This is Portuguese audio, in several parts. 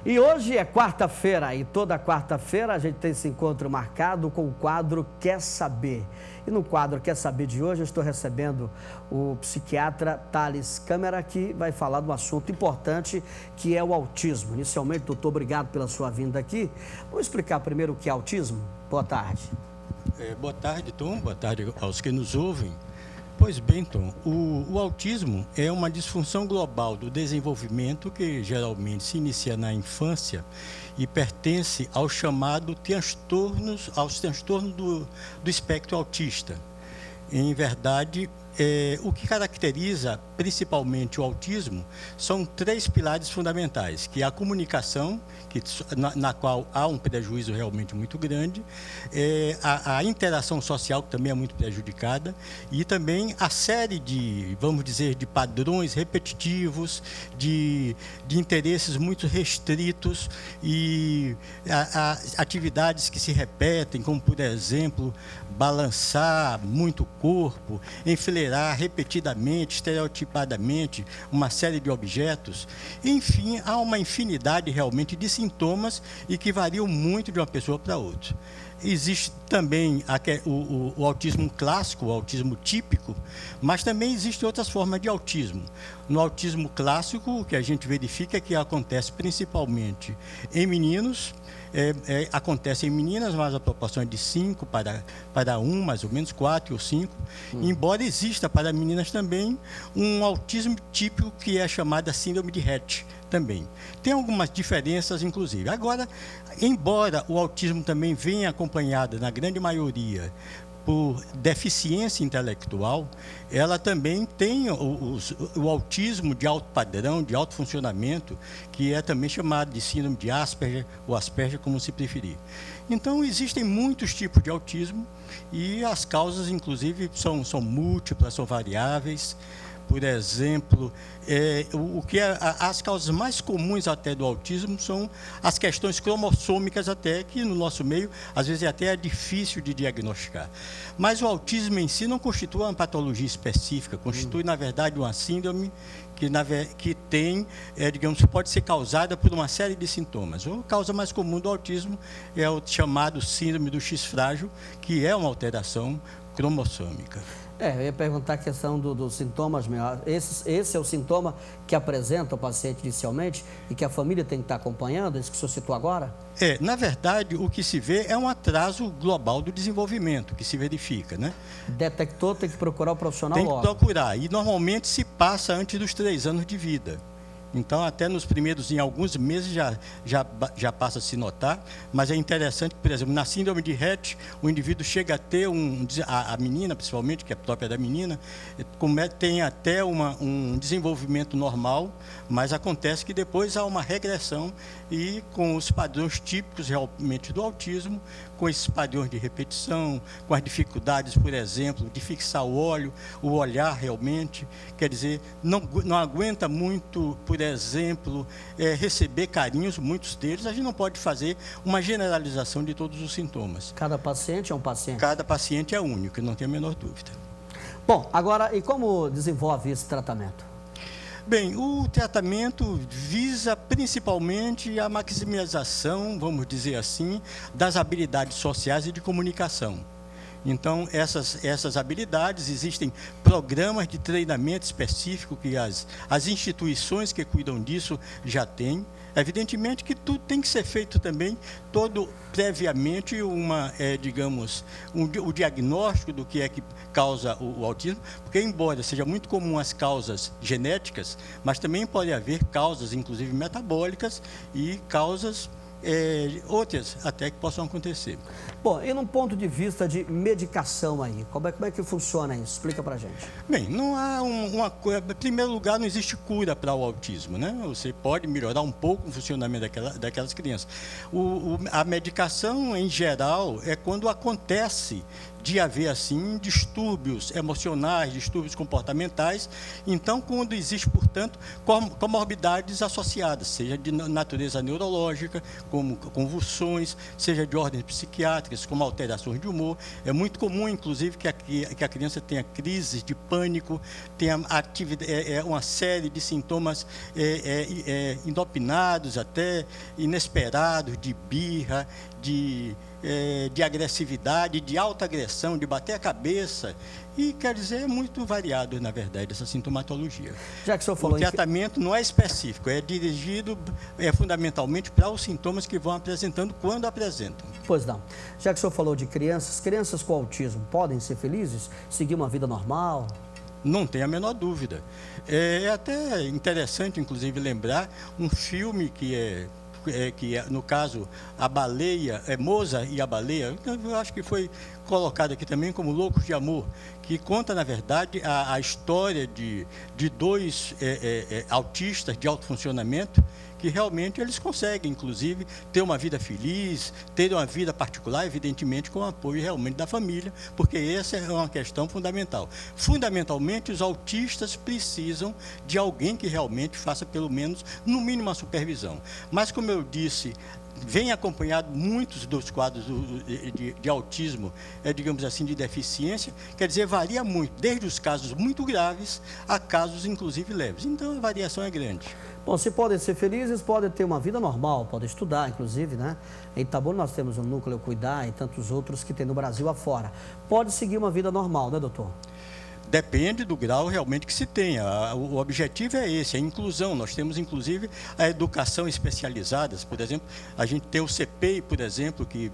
E hoje é quarta-feira e toda quarta-feira a gente tem esse encontro marcado com o quadro Quer Saber. E no quadro Quer Saber de hoje eu estou recebendo o psiquiatra Thales Câmara, que vai falar de um assunto importante que é o autismo. Inicialmente, doutor, obrigado pela sua vinda aqui. Vamos explicar primeiro o que é autismo? Boa tarde. Boa tarde, Tom. Boa tarde aos que nos ouvem. Pois bem, Tom, o autismo é uma disfunção global do desenvolvimento que geralmente se inicia na infância e pertence aos transtornos do espectro autista. Em verdade, o que caracteriza principalmente o autismo são três pilares fundamentais, que é a comunicação, na qual há um prejuízo realmente muito grande, a interação social, que também é muito prejudicada, e também a série de, vamos dizer, de padrões repetitivos, de interesses muito restritos e atividades que se repetem, como, por exemplo, balançar muito o corpo, enfileirar repetidamente, estereotipadamente, uma série de objetos. Enfim, há uma infinidade realmente de sintomas e que variam muito de uma pessoa para outra. Existe também o autismo clássico, o autismo típico, mas também existem outras formas de autismo. No autismo clássico, o que a gente verifica é que acontece principalmente em meninos, acontece em meninas, mas a proporção é de 5 para 1, mais ou menos 4 ou 5, embora exista para meninas também um autismo típico que é chamada síndrome de Rett também. Tem algumas diferenças, inclusive. Agora, embora o autismo também venha acompanhado, na grande maioria, por deficiência intelectual, ela também tem o autismo de alto padrão, de alto funcionamento, que é também chamado de síndrome de Asperger, ou Asperger, como se preferir. Então, existem muitos tipos de autismo e as causas, inclusive, são múltiplas, são variáveis. Por exemplo, as causas mais comuns até do autismo são as questões cromossômicas, até que no nosso meio, às vezes até é difícil de diagnosticar. Mas o autismo em si não constitui uma patologia específica, constitui, na verdade, uma síndrome que tem, pode ser causada por uma série de sintomas. A causa mais comum do autismo é o chamado síndrome do X frágil, que é uma alteração cromossômica. Eu ia perguntar a questão dos sintomas. Esse é o sintoma que apresenta o paciente inicialmente e que a família tem que estar acompanhando, isso que o senhor citou agora? Na verdade, o que se vê é um atraso global do desenvolvimento que se verifica, né? Detectou, tem que procurar o profissional logo. Tem que procurar, e normalmente se passa antes dos 3 anos de vida. Então, até nos primeiros, em alguns meses, já passa a se notar, mas é interessante que, por exemplo, na síndrome de Rett, o indivíduo chega a ter a menina, principalmente, que é própria da menina, tem até um desenvolvimento normal, mas acontece que depois há uma regressão e com os padrões típicos realmente do autismo, com esses padrões de repetição, com as dificuldades, por exemplo, de fixar o olhar realmente, quer dizer, não aguenta muito, por exemplo, receber carinhos, muitos deles. A gente não pode fazer uma generalização de todos os sintomas. Cada paciente é um paciente? Cada paciente é único, não tem a menor dúvida. Bom, agora, e como desenvolve esse tratamento? Bem, o tratamento visa principalmente a maximização, vamos dizer assim, das habilidades sociais e de comunicação. Então, essas habilidades, existem programas de treinamento específico que as instituições que cuidam disso já têm. Evidentemente que tudo tem que ser feito também, previamente, o diagnóstico do que é que causa o autismo, porque, embora seja muito comum as causas genéticas, mas também pode haver causas, inclusive metabólicas, e causas outras até que possam acontecer. Bom, e num ponto de vista de medicação aí, como é que funciona isso? Explica pra gente. Bem, não há em primeiro lugar, não existe cura para o autismo, né? Você pode melhorar um pouco o funcionamento daquelas crianças. A medicação, em geral, é quando acontece de haver, assim, distúrbios emocionais, distúrbios comportamentais. Então, quando existe, portanto, comorbidades associadas, seja de natureza neurológica, como convulsões, seja de ordens psiquiátricas, como alterações de humor. É muito comum, inclusive, que a criança tenha crises de pânico, tenha uma série de sintomas inopinados, até inesperados, de birra, de agressividade, de alta agressão, de bater a cabeça. E, quer dizer, é muito variado, na verdade, essa sintomatologia. Já que o senhor falou o tratamento não é específico, é dirigido fundamentalmente para os sintomas que vão apresentando quando apresentam. Pois não. Já que o senhor falou de crianças com autismo podem ser felizes? Seguir uma vida normal? Não tem a menor dúvida. É até interessante, inclusive, lembrar um filme que é, no caso, a baleia, Moza e a baleia, eu acho que foi colocado aqui também como Loucos de Amor, que conta, na verdade, a história de dois autistas de alto funcionamento, que realmente eles conseguem, inclusive, ter uma vida feliz, ter uma vida particular, evidentemente, com o apoio realmente da família, porque essa é uma questão fundamental. Fundamentalmente, os autistas precisam de alguém que realmente faça, pelo menos, no mínimo, uma supervisão. Mas, como eu disse, vem acompanhado muitos dos quadros de autismo, digamos assim, de deficiência, quer dizer, varia muito, desde os casos muito graves a casos, inclusive, leves. Então, a variação é grande. Bom, se podem ser felizes, podem ter uma vida normal, podem estudar, inclusive, né? Em Itabuna nós temos o Núcleo Cuidar e tantos outros que tem no Brasil afora. Pode seguir uma vida normal, né, doutor? Depende do grau realmente que se tenha. O objetivo é esse, a inclusão. Nós temos, inclusive, a educação especializada. Por exemplo, a gente tem o CPEI, por exemplo, que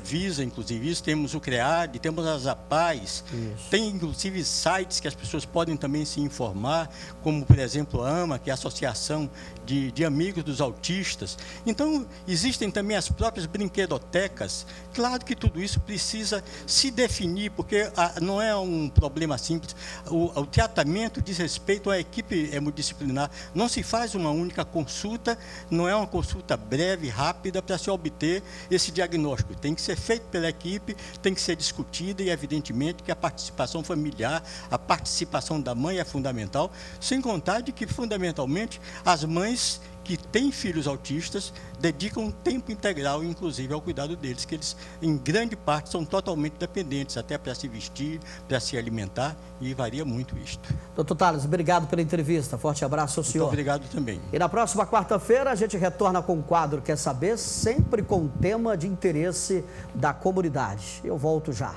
visa, inclusive, isso. Temos o CREAD, temos as APAES. Tem, inclusive, sites que as pessoas podem também se informar, como, por exemplo, a AMA, que é a Associação de Amigos dos Autistas. Então, existem também as próprias brinquedotecas. Claro que tudo isso precisa se definir, porque não é um problema simples. O tratamento diz respeito à equipe multidisciplinar. Não se faz uma única consulta, não é uma consulta breve, rápida, para se obter esse diagnóstico. Tem que ser feito pela equipe, tem que ser discutida e, evidentemente, que a participação familiar, a participação da mãe é fundamental, sem contar de que, fundamentalmente, as mães que têm filhos autistas dedicam tempo integral, inclusive, ao cuidado deles, que eles, em grande parte, são totalmente dependentes, até para se vestir, para se alimentar, e varia muito isto. Doutor Thales, obrigado pela entrevista. Forte abraço ao senhor. Muito obrigado também. E na próxima quarta-feira a gente retorna com o quadro Quer Saber, sempre com tema de interesse da comunidade. Eu volto já.